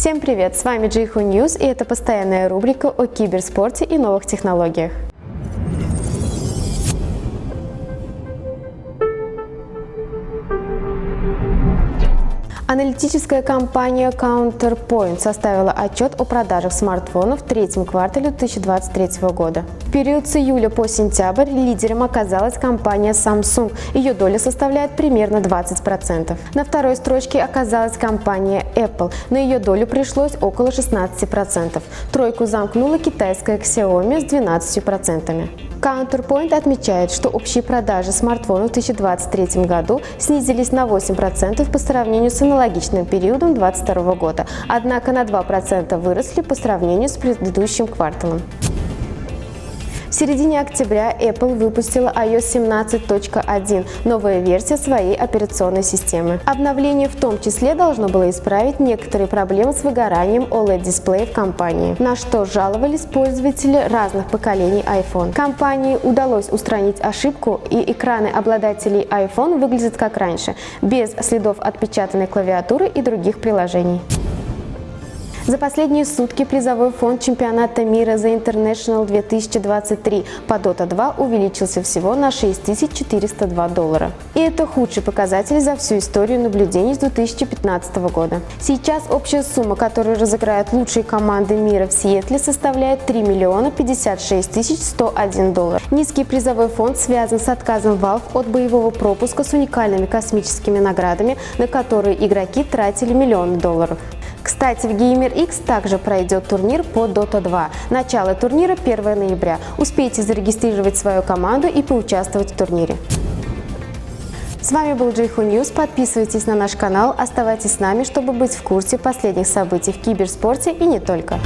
Всем привет! С вами Jihu News, и это постоянная рубрика о киберспорте и новых технологиях. Аналитическая компания Counterpoint составила отчет о продажах смартфонов в третьем квартале 2023 года. В период с июля по сентябрь лидером оказалась компания Samsung. Ее доля составляет примерно 20%. На второй строчке оказалась компания Apple. На ее долю пришлось около 16%. Тройку замкнула китайская Xiaomi с 12%. Counterpoint отмечает, что общие продажи смартфонов в 2023 году снизились на 8% по сравнению с аналогичным периодом 2022 года, однако на 2% выросли по сравнению с предыдущим кварталом. В середине октября Apple выпустила iOS 17.1, новая версия своей операционной системы. Обновление в том числе должно было исправить некоторые проблемы с выгоранием OLED-дисплея в компании, на что жаловались пользователи разных поколений iPhone. Компании удалось устранить ошибку, и экраны обладателей iPhone выглядят как раньше, без следов отпечатанной клавиатуры и других приложений. За последние сутки призовой фонд чемпионата мира The International 2023 по Dota 2 увеличился всего на $6402. И это худший показатель за всю историю наблюдений с 2015 года. Сейчас общая сумма, которую разыграют лучшие команды мира в Сиэтле, составляет $3 056 101. Низкий призовой фонд связан с отказом Valve от боевого пропуска с уникальными космическими наградами, на которые игроки тратили миллионы долларов. Кстати, в GamerX также пройдет турнир по Dota 2. Начало турнира 1 ноября. Успейте зарегистрировать свою команду и поучаствовать в турнире. С вами был Jihu News. Подписывайтесь на наш канал, оставайтесь с нами, чтобы быть в курсе последних событий в киберспорте и не только.